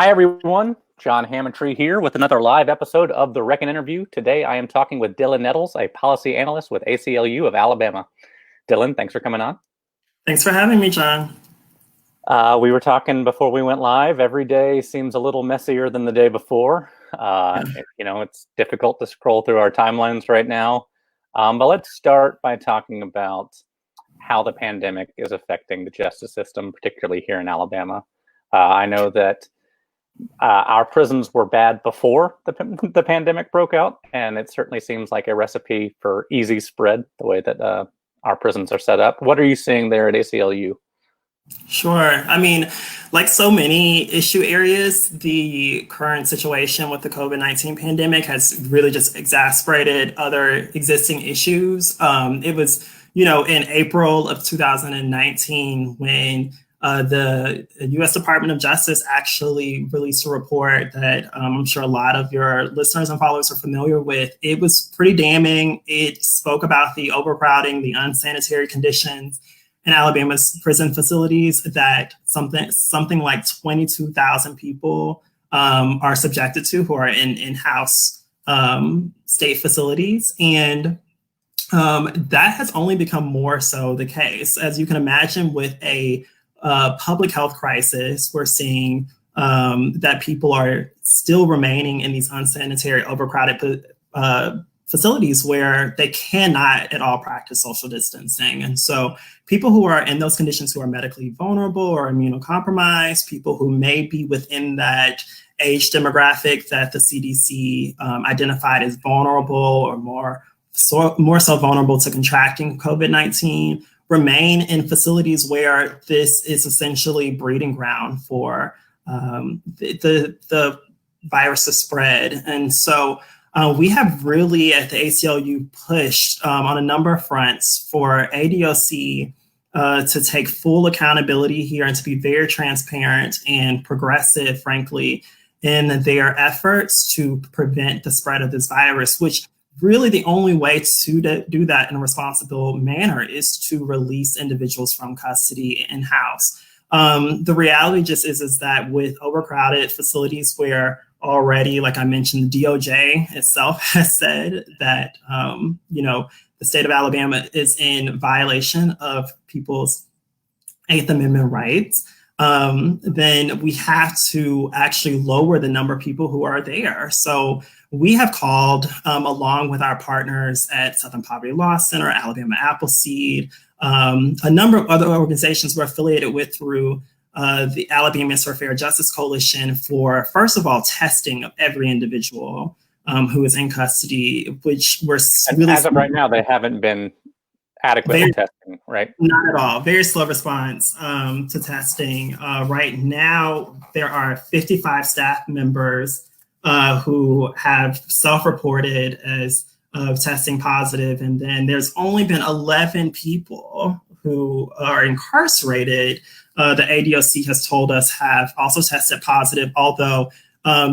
Hi, everyone. John Hammontree here with another live episode of The Reckon Interview. Today, I am talking with Dillon Nettles, a policy analyst with ACLU of Alabama. Dillon, thanks for coming on. Thanks for having me, John. We were talking before we went live. Every day seems a little messier than the day before. It's difficult to scroll through our timelines right now. But let's start by talking about how the pandemic is affecting the justice system, particularly here in Alabama. I know that our prisons were bad before the pandemic broke out, and it certainly seems like a recipe for easy spread, the way that our prisons are set up. What are you seeing there at ACLU? Sure. I mean, like so many issue areas, the current situation with the COVID-19 pandemic has really just exacerbated other existing issues. It was, in April of 2019 when the U.S. Department of Justice actually released a report that I'm sure a lot of your listeners and followers are familiar with. It was pretty damning. It spoke about the overcrowding, the unsanitary conditions in Alabama's prison facilities, that something like 22,000 people are subjected to, who are in in-house state facilities. And that has only become more so the case. As you can imagine, with a public health crisis, we're seeing that people are still remaining in these unsanitary, overcrowded facilities where they cannot at all practice social distancing. And so people who are in those conditions, who are medically vulnerable or immunocompromised, people who may be within that age demographic that the CDC identified as vulnerable or more so vulnerable to contracting COVID-19, remain in facilities where this is essentially breeding ground for the virus to spread. And so we have really at the ACLU pushed on a number of fronts for ADOC to take full accountability here and to be very transparent and progressive, frankly, in their efforts to prevent the spread of this virus, which really the only way to do that in a responsible manner is to release individuals from custody in-house. The reality just is that with overcrowded facilities where already, like I mentioned, the DOJ itself has said that, the state of Alabama is in violation of people's Eighth Amendment rights, then we have to actually lower the number of people who are there. So we have called, along with our partners at Southern Poverty Law Center, Alabama Appleseed, a number of other organizations we're affiliated with through the Alabamians for Fair Justice Coalition, for, first of all, testing of every individual who is in custody, which we're really... As of right now, they haven't been adequately testing, right? Not at all. Very slow response to testing. Right now, there are 55 staff members who have self-reported as testing positive. And then there's only been 11 people who are incarcerated. The ADOC has told us have also tested positive, although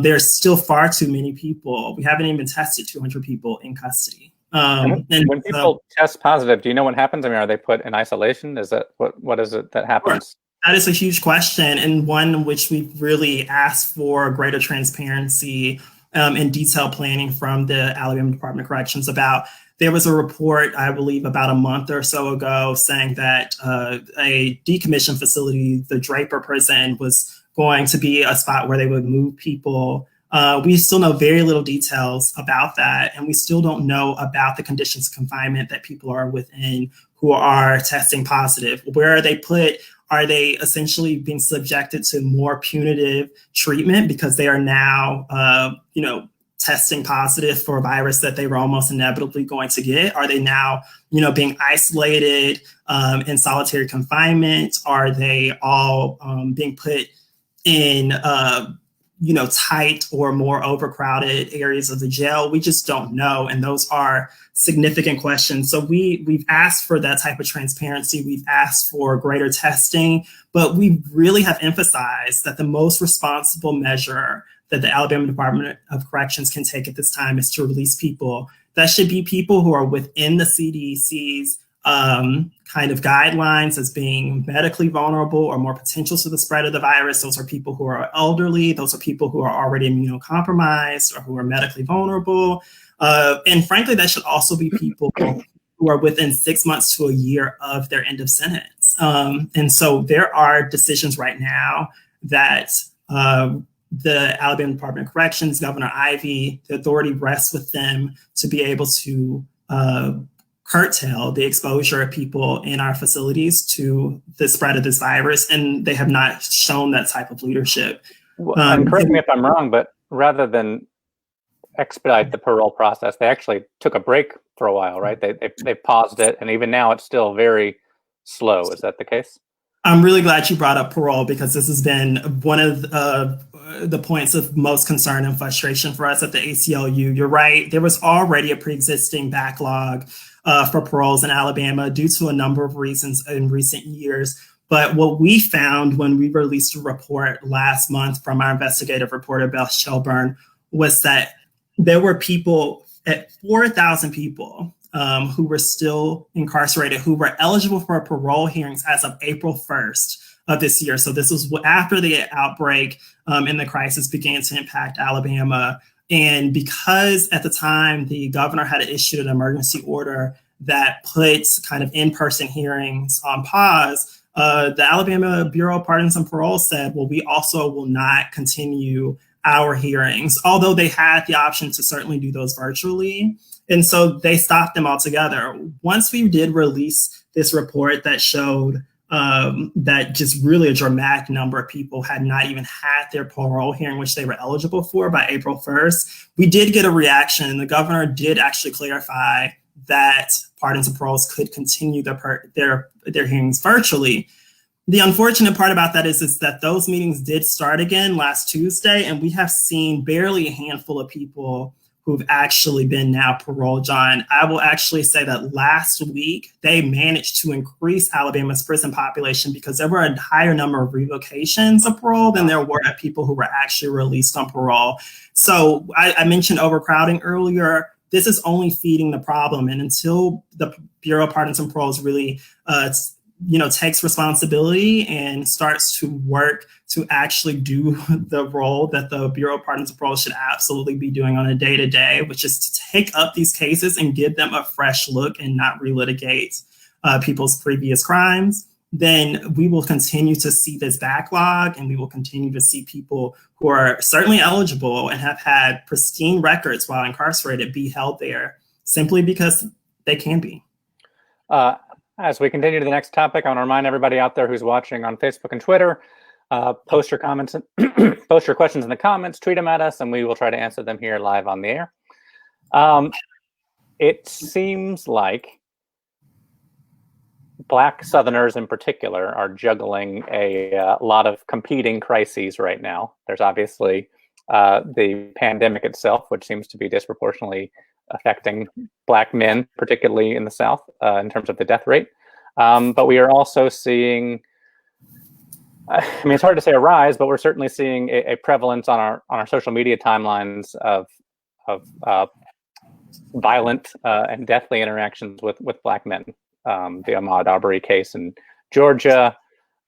there's still far too many people. We haven't even tested 200 people in custody. When people test positive, do you know what happens? I mean, are they put in isolation? Is that what is it that happens? That is a huge question, and one which we've really asked for greater transparency and detailed planning from the Alabama Department of Corrections about. There was a report, I believe, about a month or so ago saying that a decommissioned facility, the Draper prison, was going to be a spot where they would move people. We still know very little details about that, and we still don't know about the conditions of confinement that people are within who are testing positive. Where are they put? Are they essentially being subjected to more punitive treatment because they are now, testing positive for a virus that they were almost inevitably going to get? Are they now, being isolated in solitary confinement? Are they all being put in tight or more overcrowded areas of the jail? We just don't know. And those are significant questions. So we've asked for that type of transparency. We've asked for greater testing, but we really have emphasized that the most responsible measure that the Alabama Department of Corrections can take at this time is to release people. That should be people who are within the CDC's kind of guidelines as being medically vulnerable or more potential to the spread of the virus. Those are people who are elderly. Those are people who are already immunocompromised or who are medically vulnerable. And frankly, that should also be people who are within 6 months to a year of their end of sentence. And so there are decisions right now that the Alabama Department of Corrections, Governor Ivey, the authority rests with them to be able to curtail the exposure of people in our facilities to the spread of this virus, and they have not shown that type of leadership. And correct me if I'm wrong, but rather than expedite the parole process, they actually took a break for a while, right? They paused it, and even now it's still very slow. Is that the case? I'm really glad you brought up parole, because this has been one of the points of most concern and frustration for us at the ACLU. You're right. There was already a pre-existing backlog for paroles in Alabama due to a number of reasons in recent years. But what we found when we released a report last month from our investigative reporter, Beth Shelburne, was that there were people at 4,000 people who were still incarcerated, who were eligible for parole hearings as of April 1st of this year. So this was after the outbreak and the crisis began to impact Alabama. And because at the time the governor had issued an emergency order that puts kind of in-person hearings on pause, the Alabama Bureau of Pardons and Parole said, well, we also will not continue our hearings, although they had the option to certainly do those virtually. And so they stopped them altogether. Once we did release this report that showed that just really a dramatic number of people had not even had their parole hearing, which they were eligible for, by April 1st, we did get a reaction. The governor did actually clarify that pardons and paroles could continue their hearings virtually. The unfortunate part about that is that those meetings did start again last Tuesday, and we have seen barely a handful of people who've actually been now paroled, John. I will actually say that last week, they managed to increase Alabama's prison population because there were a higher number of revocations of parole than there were people who were actually released on parole. So I mentioned overcrowding earlier. This is only feeding the problem. And until the Bureau of Pardons and Paroles really takes responsibility and starts to work to actually do the role that the Bureau of Pardons and Paroles should absolutely be doing on a day-to-day, which is to take up these cases and give them a fresh look and not relitigate people's previous crimes, then we will continue to see this backlog, and we will continue to see people who are certainly eligible and have had pristine records while incarcerated be held there simply because they can be. As we continue to the next topic, I want to remind everybody out there who's watching on Facebook and Twitter, post your comments, post your questions in the comments, tweet them at us, and we will try to answer them here live on the air. It seems like Black Southerners in particular are juggling a lot of competing crises right now. There's obviously the pandemic itself, which seems to be disproportionately affecting Black men, particularly in the South, in terms of the death rate. But we are also seeing, it's hard to say a rise, but we're certainly seeing a prevalence on our social media timelines of violent and deathly interactions with Black men. The Ahmaud Arbery case in Georgia,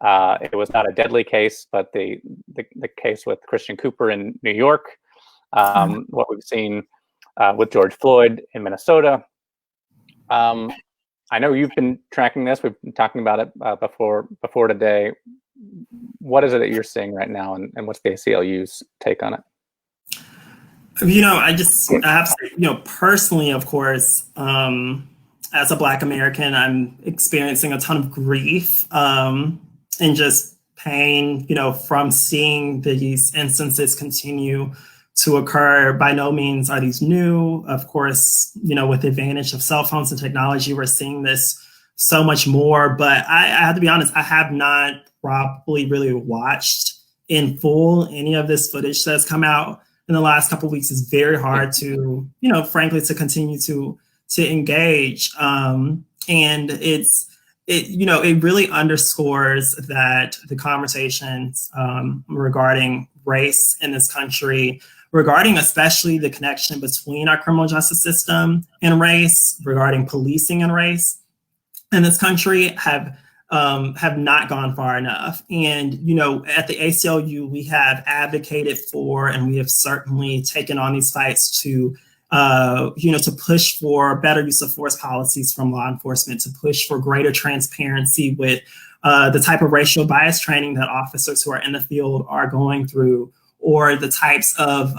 it was not a deadly case, but the case with Christian Cooper in New York, what we've seen with George Floyd in Minnesota. I know you've been tracking this. We've been talking about it before today. What is it that you're seeing right now, and what's the ACLU's take on it? Personally, of course, as a Black American, I'm experiencing a ton of grief and just pain, from seeing these instances continue to occur. By no means are these new. Of course, with the advantage of cell phones and technology, we're seeing this so much more. But I have to be honest, I have not probably really watched in full any of this footage that's come out in the last couple of weeks. It's very hard to, frankly, to continue to engage. And it really underscores that the conversations regarding race in this country, regarding especially the connection between our criminal justice system and race, regarding policing and race, in this country have not gone far enough. And, at the ACLU, we have advocated for, and we have certainly taken on these fights to, to push for better use of force policies from law enforcement, to push for greater transparency with the type of racial bias training that officers who are in the field are going through, or the types of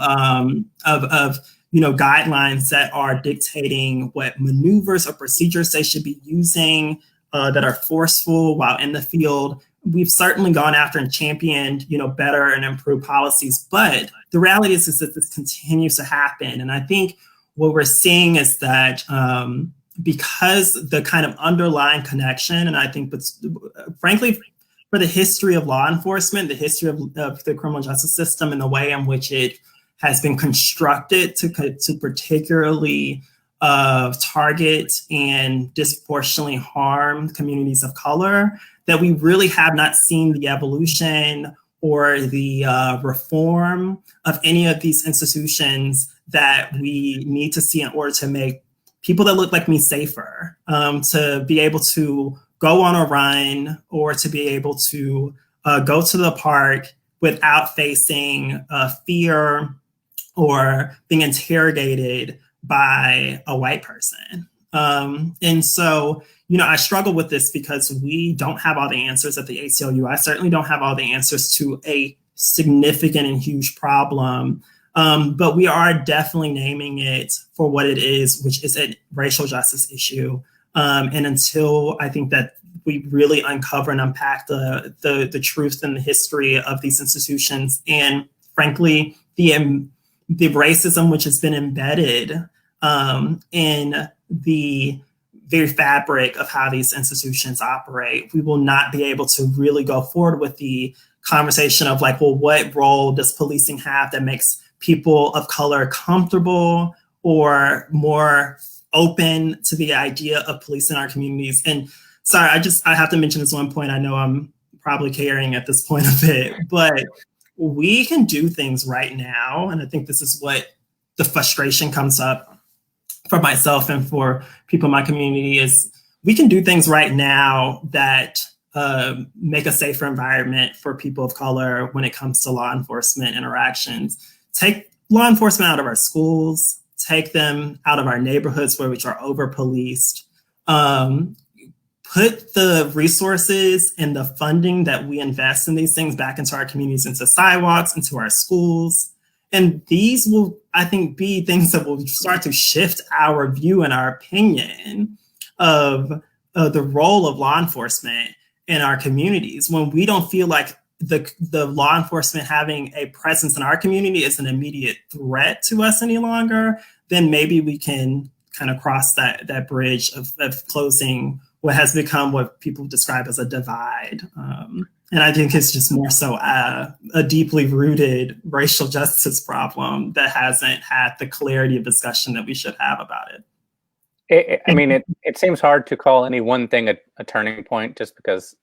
guidelines that are dictating what maneuvers or procedures they should be using that are forceful while in the field. We've certainly gone after and championed, better and improved policies. But the reality is that this continues to happen. And I think what we're seeing is that because the kind of underlying connection, and I think, frankly, for the history of law enforcement, the history of the criminal justice system, and the way in which it has been constructed to particularly target and disproportionately harm communities of color, that we really have not seen the evolution or the reform of any of these institutions that we need to see in order to make people that look like me safer, to be able to go on a run, or to be able to go to the park without facing fear or being interrogated by a white person. And so, I struggle with this because we don't have all the answers at the ACLU. I certainly don't have all the answers to a significant and huge problem. But we are definitely naming it for what it is, which is a racial justice issue. And until I think that we really uncover and unpack the truth and the history of these institutions, and frankly, the racism which has been embedded in the very fabric of how these institutions operate, we will not be able to really go forward with the conversation of what role does policing have that makes people of color comfortable or more open to the idea of police in our communities. And sorry, I have to mention this one point. I know I'm probably carrying at this point a bit, but we can do things right now. And I think this is what the frustration comes up for myself and for people in my community, is we can do things right now that make a safer environment for people of color when it comes to law enforcement interactions. Take law enforcement out of our schools, take them out of our neighborhoods which are over-policed, put the resources and the funding that we invest in these things back into our communities, into sidewalks, into our schools. And these will, I think, be things that will start to shift our view and our opinion of the role of law enforcement in our communities. When we don't feel like the law enforcement having a presence in our community is an immediate threat to us any longer, then maybe we can kind of cross that bridge of closing what has become what people describe as a divide. And I think it's just more so a deeply rooted racial justice problem that hasn't had the clarity of discussion that we should have about it. It seems hard to call any one thing a turning point, just because,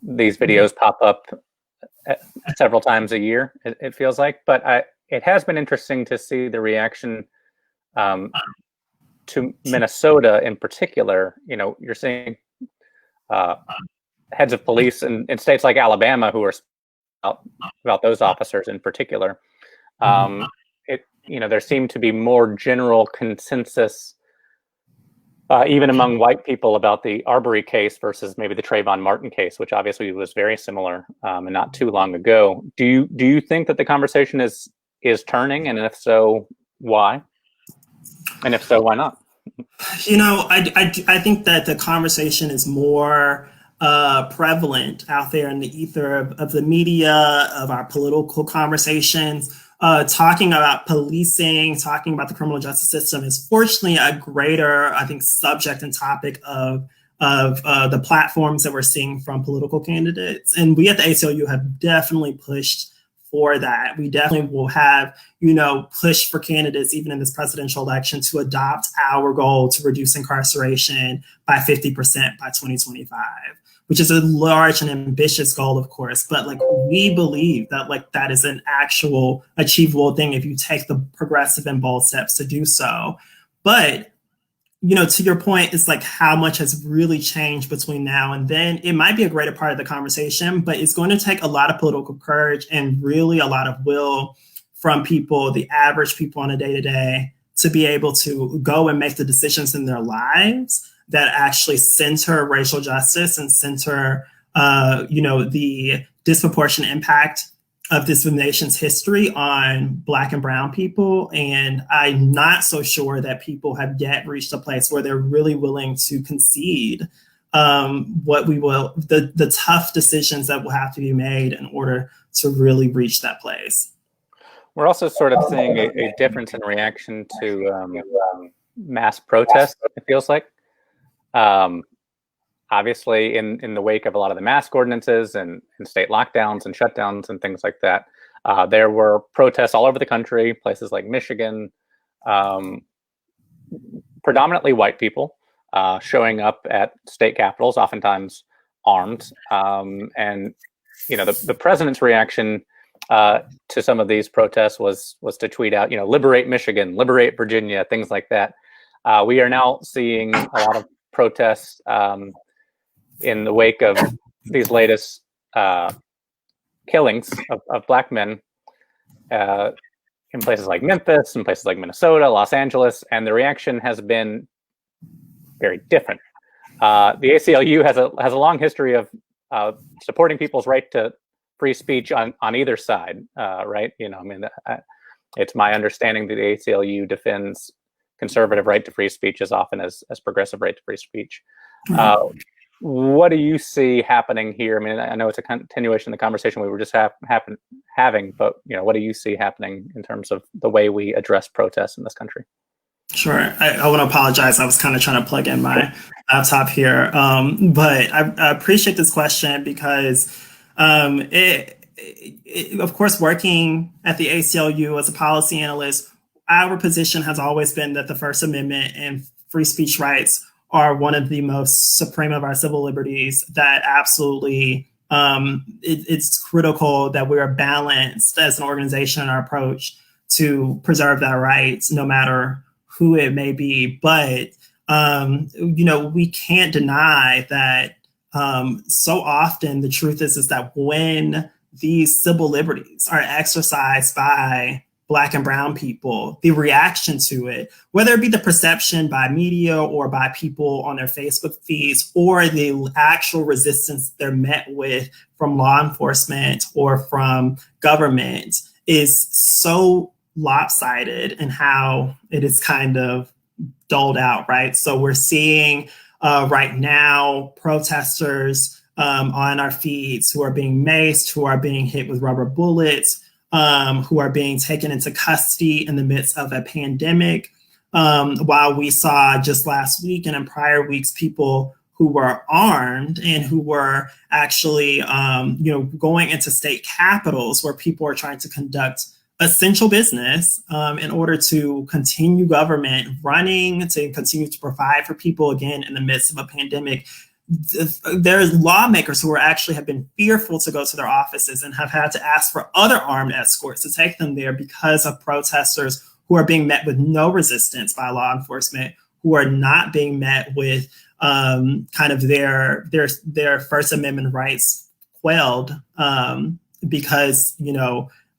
these videos pop up several times a year, it feels like. But it has been interesting to see the reaction to Minnesota in particular. You're seeing heads of police in states like Alabama who are about those officers in particular. There seemed to be more general consensus, even among white people, about the Arbery case versus maybe the Trayvon Martin case, which obviously was very similar and not too long ago. Do you think that the conversation is turning, and if so, why? And if so, why not? I think that the conversation is more prevalent out there in the ether of the media, of our political conversations. Talking about policing, talking about the criminal justice system is fortunately a greater, I think, subject and topic of the platforms that we're seeing from political candidates. And we at the ACLU have definitely pushed for that. We definitely will have, push for candidates, even in this presidential election, to adopt our goal to reduce incarceration by 50% by 2025. Which is a large and ambitious goal, of course, but we believe that that is an actual achievable thing if you take the progressive and bold steps to do so. But to your point, it's like how much has really changed between now and then. It might be a greater part of the conversation, but it's going to take a lot of political courage and really a lot of will from people, the average people on a day-to-day, to be able to go and make the decisions in their lives that actually center racial justice and center, the disproportionate impact of this nation's history on Black and Brown people. And I'm not so sure that people have yet reached a place where they're really willing to concede the tough decisions that will have to be made in order to really reach that place. We're also sort of seeing a difference in reaction to mass protests, it feels like. Obviously, in the wake of a lot of the mask ordinances and state lockdowns and shutdowns and things like that, there were protests all over the country, places like Michigan, predominantly white people showing up at state capitals, oftentimes armed. And, the president's reaction to some of these protests was to tweet out, liberate Michigan, liberate Virginia, things like that. We are now seeing a lot of protests in the wake of these latest killings of Black men in places like Memphis, in places like Minnesota, Los Angeles, and the reaction has been very different. The ACLU has a long history of supporting people's right to free speech on either side, right? It's my understanding that the ACLU defends conservative right to free speech as often as progressive right to free speech. What do you see happening here? I mean, I know it's a continuation of the conversation we were just having, but what do you see happening in terms of the way we address protests in this country? Sure. I want to apologize. I was kind of trying to plug in my laptop here, but I appreciate this question because of course, working at the ACLU as a policy analyst, our position has always been that the First Amendment and free speech rights are one of the most supreme of our civil liberties, that absolutely it's critical that we are balanced as an organization in our approach to preserve that right, no matter who it may be. But, we can't deny that so often the truth is that when these civil liberties are exercised by Black and Brown people, the reaction to it, whether it be the perception by media or by people on their Facebook feeds, or the actual resistance they're met with from law enforcement or from government, is so lopsided in how it is kind of doled out, right? So we're seeing right now protesters on our feeds who are being maced, who are being hit with rubber bullets, who are being taken into custody in the midst of a pandemic. While we saw just last week and in prior weeks, people who were armed and who were actually, going into state capitals where people are trying to conduct essential business in order to continue government running, to continue to provide for people again in the midst of a pandemic. There's lawmakers who actually have been fearful to go to their offices and have had to ask for other armed escorts to take them there because of protesters who are being met with no resistance by law enforcement, who are not being met with kind of their First Amendment rights quelled because,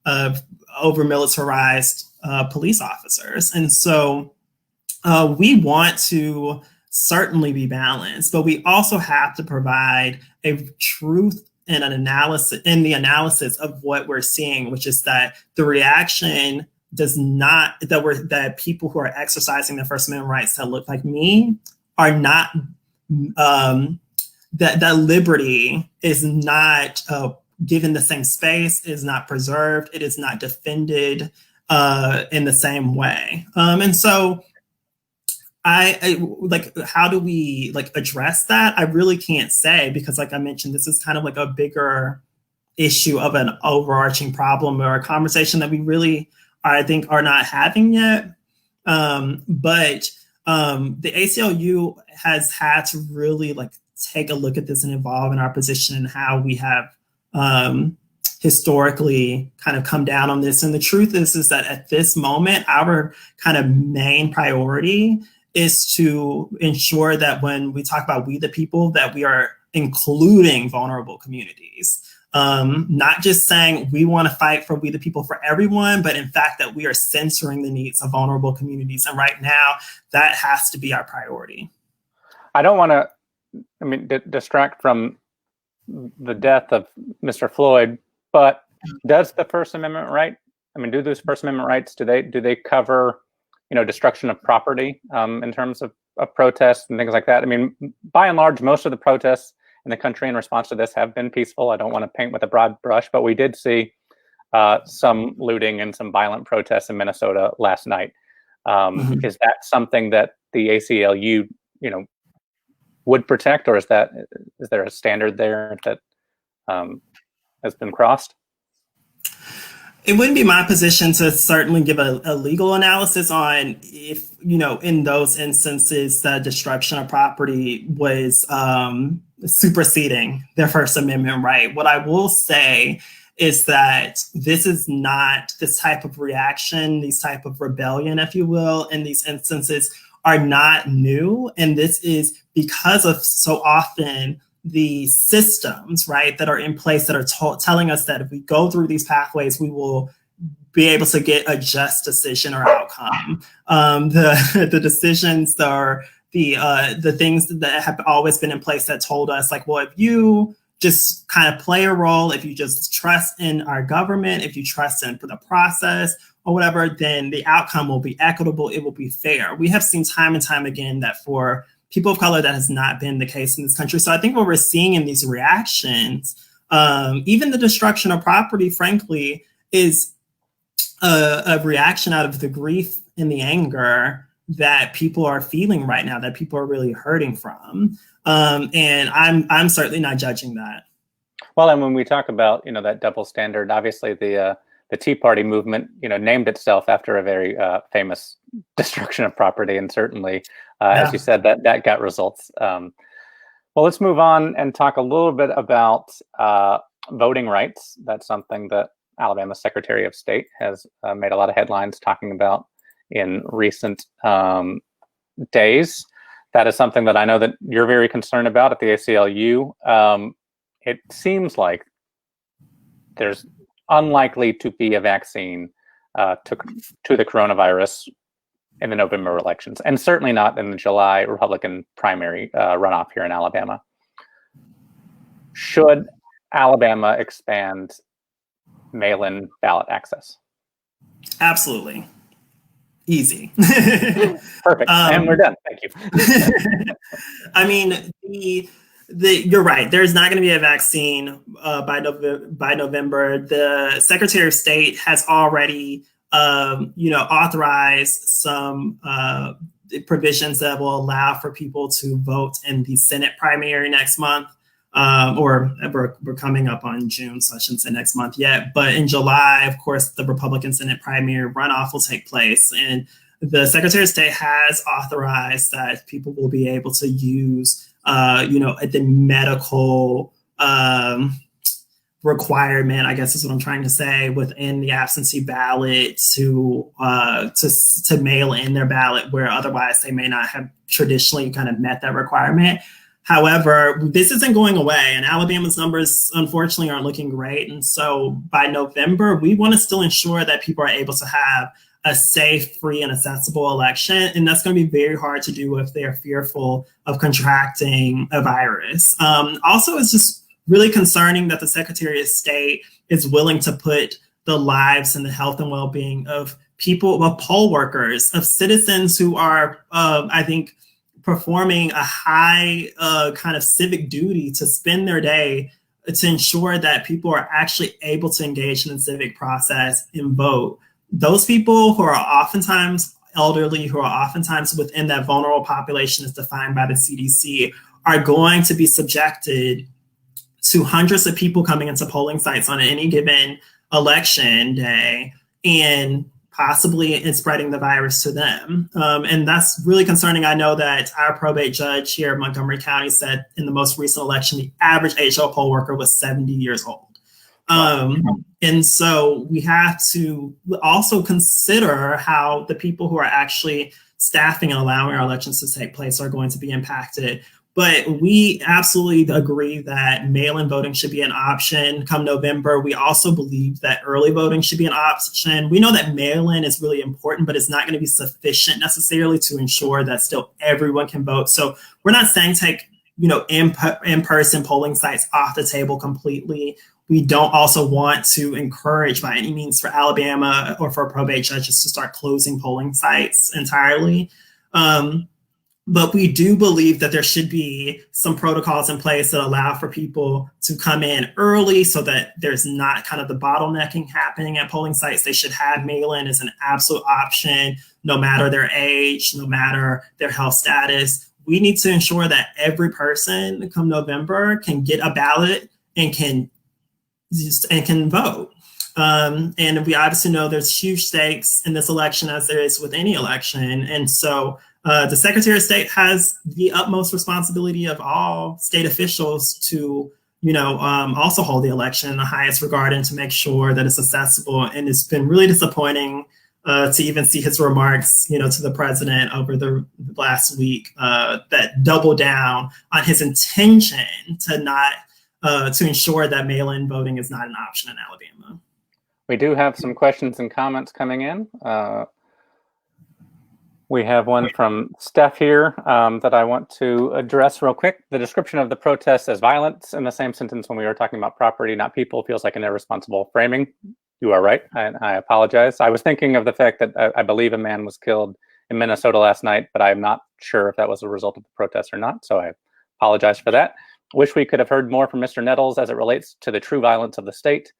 of over-militarized police officers. And so we want to certainly be balanced, but we also have to provide a truth and an analysis in the analysis of what we're seeing, which is that the reaction does not, that people who are exercising their First Amendment rights that look like me are not, that liberty is not given the same space, is not preserved, it is not defended in the same way. And so I like, how do we address that? I really can't say, because like I mentioned, this is kind of like a bigger issue of an overarching problem or a conversation that we really, I think, are not having yet. But the ACLU has had to really take a look at this and evolve in our position and how we have historically kind of come down on this. And the truth is that at this moment, our kind of main priority is to ensure that when we talk about we the people, that we are including vulnerable communities. Not just saying we want to fight for we the people for everyone, but in fact that we are censoring the needs of vulnerable communities. And right now, that has to be our priority. I don't want to, distract from the death of Mr. Floyd, but does the First Amendment right? Do those First Amendment rights, do they cover, destruction of property in terms of protests and things like that? By and large, most of the protests in the country in response to this have been peaceful. I don't want to paint with a broad brush, but we did see some looting and some violent protests in Minnesota last night. Is that something that the ACLU, would protect, or is there a standard there that has been crossed? It wouldn't be my position to certainly give a legal analysis on if, in those instances, the destruction of property was superseding their First Amendment right. What I will say is that this is not this type of reaction, these type of rebellion, if you will, in these instances are not new. And this is because of so often the systems, right, that are in place that are telling us that if we go through these pathways, we will be able to get a just decision or outcome. The decisions are the things that have always been in place that told us, like, well, if you just kind of play a role, if you just trust in our government, if you trust in the process or whatever, then the outcome will be equitable, it will be fair. We have seen time and time again that for people of color, that has not been the case in this country. So I think what we're seeing in these reactions, even the destruction of property, frankly, is a reaction out of the grief and the anger that people are feeling right now, that people are really hurting from. And I'm certainly not judging that. Well, and when we talk about, that double standard, obviously the Tea Party movement, named itself after a very famous destruction of property, and certainly, as you said, that got results. Well, let's move on and talk a little bit about voting rights. That's something that Alabama's Secretary of State has made a lot of headlines talking about in recent days. That is something that I know that you're very concerned about at the ACLU. It seems like there's unlikely to be a vaccine to the coronavirus in the November elections, and certainly not in the July Republican primary runoff here in Alabama. Should Alabama expand mail-in ballot access? Absolutely. Easy. Perfect. And we're done. Thank you. You're right. There's not going to be a vaccine by November. The Secretary of State has already, authorized some provisions that will allow for people to vote in the Senate primary next month. Or we're coming up on June, so I shouldn't say next month yet. But in July, of course, the Republican Senate primary runoff will take place. And the Secretary of State has authorized that people will be able to use the medical requirement, I guess is what I'm trying to say, within the absentee ballot to mail in their ballot, where otherwise they may not have traditionally kind of met that requirement. However, this isn't going away, and Alabama's numbers, unfortunately, aren't looking great. And so by November, we want to still ensure that people are able to have a safe, free, and accessible election. And that's going to be very hard to do if they're fearful of contracting a virus. Also, it's just really concerning that the Secretary of State is willing to put the lives and the health and well-being of people, of poll workers, of citizens who are, I think, performing a high kind of civic duty to spend their day to ensure that people are actually able to engage in the civic process and vote. Those people who are oftentimes elderly, who are oftentimes within that vulnerable population as defined by the CDC, are going to be subjected to hundreds of people coming into polling sites on any given election day and possibly in spreading the virus to them. And that's really concerning. I know that our probate judge here in Montgomery County said in the most recent election, the average age of a poll worker was 70 years old. And so we have to also consider how the people who are actually staffing and allowing our elections to take place are going to be impacted. But we absolutely agree that mail-in voting should be an option come November. We also believe that early voting should be an option. We know that mail-in is really important, but it's not going to be sufficient necessarily to ensure that still everyone can vote. So we're not saying take, in-person polling sites off the table completely. We don't also want to encourage by any means for Alabama or for probate judges to start closing polling sites entirely. But we do believe that there should be some protocols in place that allow for people to come in early so that there's not kind of the bottlenecking happening at polling sites. They should have mail-in as an absolute option, no matter their age, no matter their health status. We need to ensure that every person come November can get a ballot and can vote. And we obviously know there's huge stakes in this election, as there is with any election. And so the Secretary of State has the utmost responsibility of all state officials to, also hold the election in the highest regard and to make sure that it's accessible. And it's been really disappointing to even see his remarks, to the president over the last week that double down on his intention to ensure that mail-in voting is not an option in Alabama. We do have some questions and comments coming in. We have one from Steph here that I want to address real quick. The description of the protests as violence in the same sentence when we were talking about property, not people, feels like an irresponsible framing. You are right. I apologize. I was thinking of the fact that I believe a man was killed in Minnesota last night, but I'm not sure if that was a result of the protests or not. So I apologize for that. Wish we could have heard more from Mr. Nettles as it relates to the true violence of the state.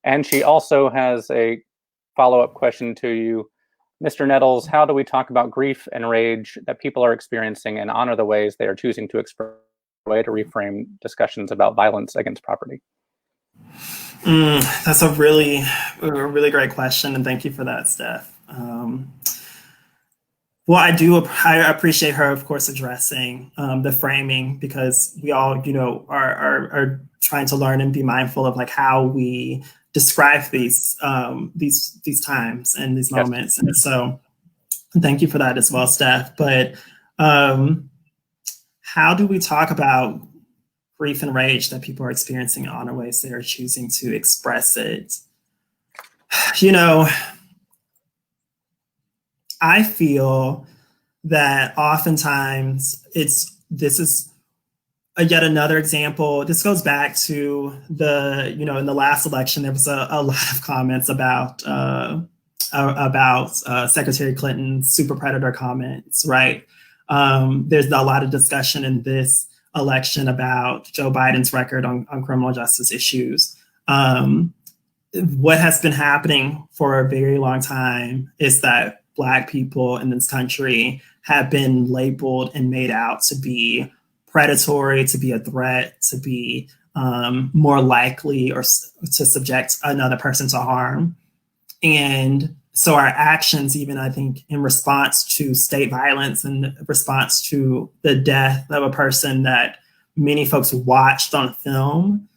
And she also has a follow-up question to you. Mr. Nettles, how do we talk about grief and rage that people are experiencing and honor the ways they are choosing to express a way to reframe discussions about violence against property? That's a really great question, and thank you for that, Steph. Well, I appreciate her, of course, addressing the framing, because we all, are trying to learn and be mindful of like how we describe these times and these moments. And so thank you for that as well, Steph. But how do we talk about grief and rage that people are experiencing in honor ways they are choosing to express it? I feel that oftentimes this is yet another example. This goes back to in the last election, there was a lot of comments about Secretary Clinton's super predator comments, right? There's a lot of discussion in this election about Joe Biden's record on criminal justice issues. What has been happening for a very long time is that Black people in this country have been labeled and made out to be predatory, to be a threat, to be more likely or to subject another person to harm. And so our actions, even I think in response to state violence and response to the death of a person that many folks watched on film,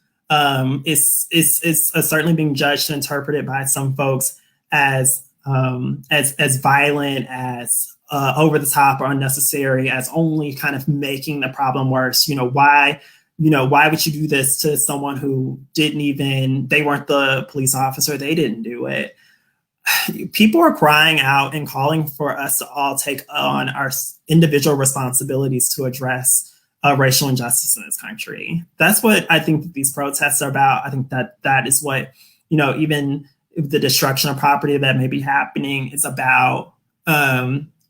is certainly being judged and interpreted by some folks as violent, as over the top or unnecessary, as only kind of making the problem worse. Why would you do this to someone who they weren't the police officer, they didn't do it. People are crying out and calling for us to all take on our individual responsibilities to address racial injustice in this country. That's what I think these protests are about. I think that is what, even the destruction of property that may be happening is about.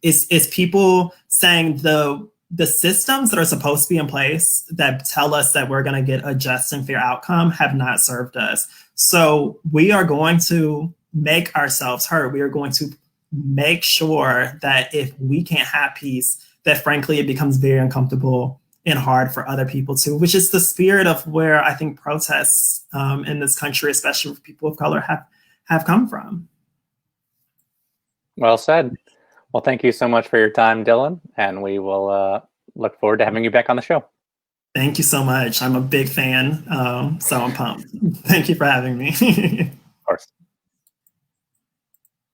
Is people saying the systems that are supposed to be in place that tell us that we're going to get a just and fair outcome have not served us. So we are going to make ourselves heard. We are going to make sure that if we can't have peace, that frankly, it becomes very uncomfortable and hard for other people too, which is the spirit of where I think protests in this country, especially for people of color, have come from. Well said. Well, thank you so much for your time, Dillon, and we will look forward to having you back on the show. Thank you so much. I'm a big fan, so I'm pumped. Thank you for having me.